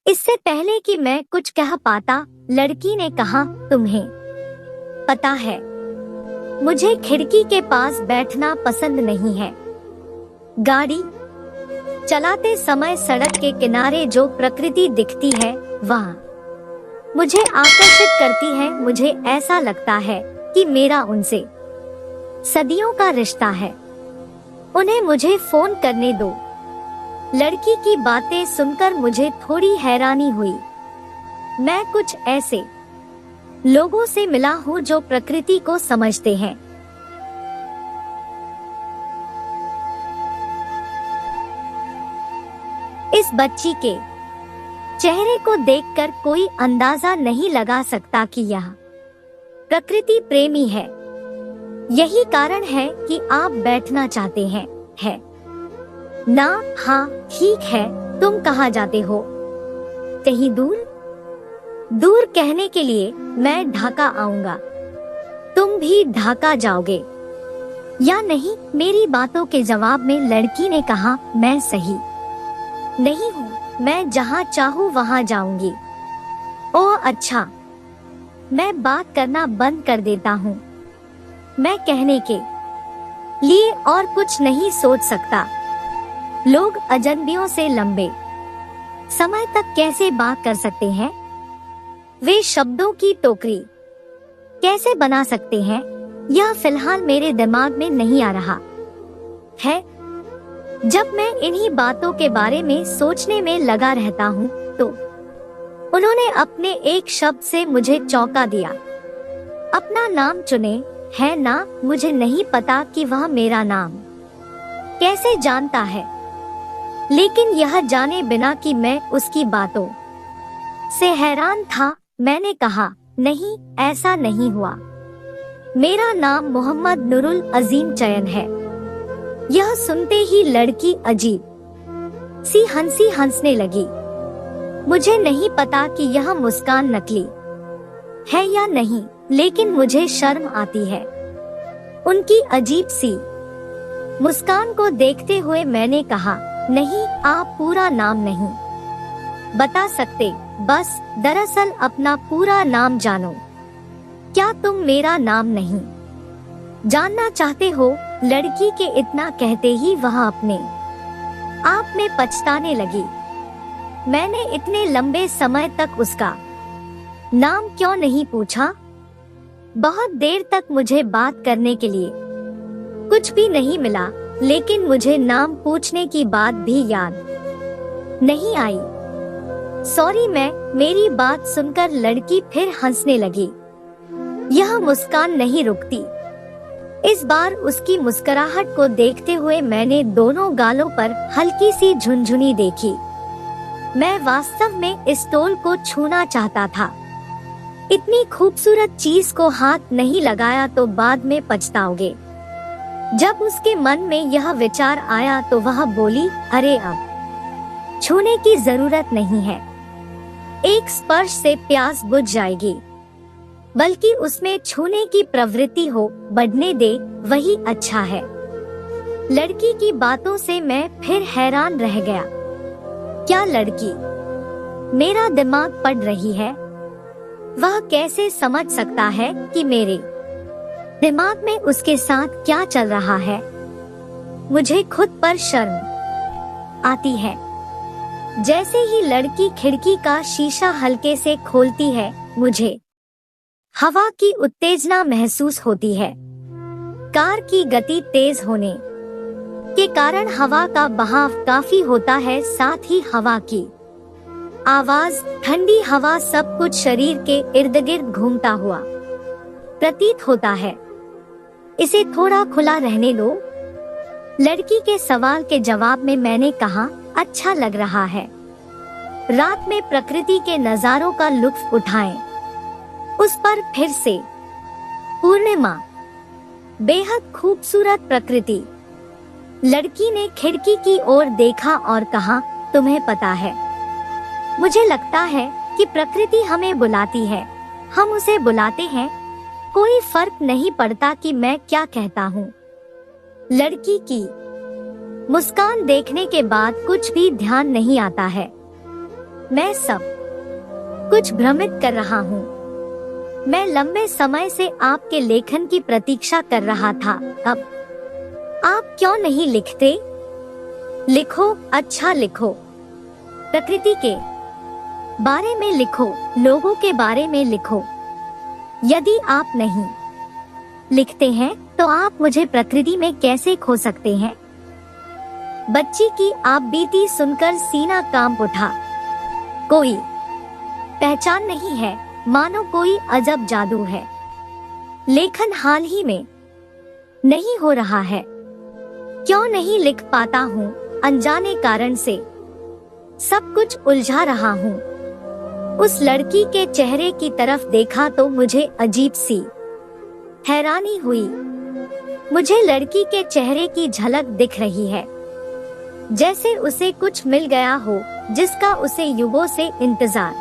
इससे पहले कि मैं कुछ कह पाता, लड़की ने कहा, तुम्हें पता है, मुझे खिड़की के पास बैठना पसंद नहीं है। गाड़ी चलाते समय सड़क के किनारे जो प्रकृति दिखती है वह मुझे आकर्षित करती है। मुझे ऐसा लगता है कि मेरा उनसे सदियों का रिश्ता है। उन्हें मुझे फोन करने दो। लड़की की बातें सुनकर मुझे थोड़ी हैरानी हुई। मैं कुछ ऐसे लोगों से मिला हूँ जो प्रकृति को समझते हैं। इस बच्ची के चेहरे को देखकर कोई अंदाजा नहीं लगा सकता कि यह प्रकृति प्रेमी है। यही कारण है कि आप बैठना चाहते हैं, है ना? हाँ, ठीक है। तुम कहाँ जाते हो? कहीं दूर? दूर कहने के लिए मैं ढाका आऊंगा। तुम भी ढाका जाओगे या नहीं? मेरी बातों के जवाब में लड़की ने कहा, मैं सही नहीं हूँ। मैं जहाँ चाहूँ वहाँ जाऊंगी। ओह अच्छा। मैं बात करना बंद कर देता हूँ। मैं कहने के लिए और कुछ नहीं सोच सकता। लोग अजनबियों से लंबे समय तक कैसे बात कर सकते हैं? वे शब्दों की टोकरी कैसे बना सकते हैं? यह फिलहाल मेरे दिमाग में नहीं आ रहा है। जब मैं इन्हीं बातों के बारे में सोचने में लगा रहता हूँ तो उन्होंने अपने एक शब्द से मुझे चौंका दिया। अपना नाम चुने, है ना? मुझे नहीं पता कि वह मेरा नाम कैसे जानता है, लेकिन यह जाने बिना कि मैं उसकी बातों से हैरान था, मैंने कहा, नहीं, ऐसा नहीं हुआ। मेरा नाम मोहम्मद नूरुल अजीम चयन है। यह सुनते ही लड़की अजीब सी हंसी हंसने लगी। मुझे नहीं पता कि यह मुस्कान नकली है या नहीं, लेकिन मुझे शर्म आती है उनकी अजीब सी मुस्कान को देखते हुए। मैंने कहा, नहीं, आप पूरा नाम नहीं बता सकते? बस दरअसल अपना पूरा नाम जानो। क्या तुम मेरा नाम नहीं जानना चाहते हो? लड़की के इतना कहते ही वह अपने आप में पछताने लगी। मैंने इतने लंबे समय तक उसका नाम क्यों नहीं पूछा? बहुत देर तक मुझे बात करने के लिए कुछ भी नहीं मिला, लेकिन मुझे नाम पूछने की बात भी याद नहीं आई। सॉरी। मेरी बात सुनकर लड़की फिर हंसने लगी। यह मुस्कान नहीं रुकती। इस बार उसकी मुस्कुराहट को देखते हुए मैंने दोनों गालों पर हल्की सी झुनझुनी देखी। मैं वास्तव में इस टोल को छूना चाहता था। इतनी खूबसूरत चीज को हाथ नहीं लगाया तो बाद में पछताओगे। जब उसके मन में यह विचार आया तो वह बोली, अरे अब छूने की जरूरत नहीं है। एक स्पर्श से प्यास बुझ जाएगी, बल्कि उसमें छूने की प्रवृत्ति हो, बढ़ने दे, वही अच्छा है। लड़की की बातों से मैं फिर हैरान रह गया। क्या लड़की मेरा दिमाग पढ़ रही है? वह कैसे समझ सकता है कि मेरे दिमाग में उसके साथ क्या चल रहा है? मुझे खुद पर शर्म आती है। जैसे ही लड़की खिड़की का शीशा हल्के से खोलती है, मुझे हवा की उत्तेजना महसूस होती है। कार की गति तेज होने के कारण हवा का बहाव काफी होता है। साथ ही हवा की आवाज, ठंडी हवा, सब कुछ शरीर के इर्द गिर्द घूमता हुआ प्रतीत होता है। इसे थोड़ा खुला रहने लो। लड़की के सवाल के जवाब में मैंने कहा, अच्छा लग रहा है। रात में प्रकृति के नजारों का लुत्फ उठाएं। उस पर फिर से पूर्णिमा, बेहद खूबसूरत प्रकृति। लड़की ने खिड़की की ओर देखा और कहा, तुम्हें पता है, मुझे लगता है कि प्रकृति हमें बुलाती है, हम उसे बुलाते हैं। कोई फर्क नहीं पड़ता कि मैं क्या कहता हूँ। लड़की की मुस्कान देखने के बाद कुछ भी ध्यान नहीं आता है। मैं सब कुछ भ्रमित कर रहा हूँ। मैं लंबे समय से आपके लेखन की प्रतीक्षा कर रहा था। अब आप क्यों नहीं लिखते? लिखो, अच्छा लिखो। प्रकृति के बारे में लिखो, लोगों के बारे में लिखो। यदि आप नहीं लिखते हैं तो आप मुझे प्रकृति में कैसे खो सकते हैं? बच्ची की आप बीती सुनकर सीना कांप उठा। कोई पहचान नहीं है, मानो कोई अजब जादू है। लेखन हाल ही में नहीं हो रहा है। क्यों नहीं लिख पाता हूँ? अनजाने कारण से सब कुछ उलझा रहा हूँ। उस लड़की के चेहरे की तरफ देखा तो मुझे अजीब सी हैरानी हुई। मुझे लड़की के चेहरे की झलक दिख रही है, जैसे उसे कुछ मिल गया हो जिसका उसे युगों से इंतजार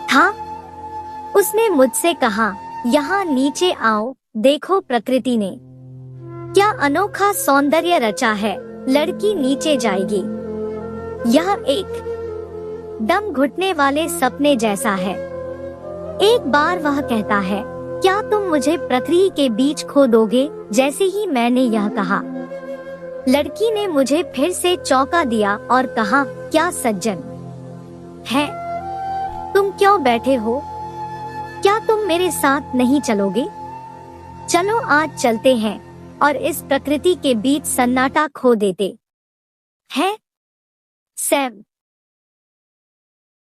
था। उसने मुझसे कहा, यहाँ नीचे आओ, देखो प्रकृति ने क्या अनोखा सौंदर्य रचा है। लड़की नीचे जाएगी। यह एक दम घुटने वाले सपने जैसा है। एक बार वह कहता है, क्या तुम मुझे प्रकृति के बीच खो दोगे? जैसे ही मैंने यह कहा, लड़की ने मुझे फिर से चौंका दिया और कहा, क्या सज्जन है, तुम क्यों बैठे हो? क्या तुम मेरे साथ नहीं चलोगे? चलो आज चलते हैं और इस प्रकृति के बीच सन्नाटा खो देते हैं। सैम।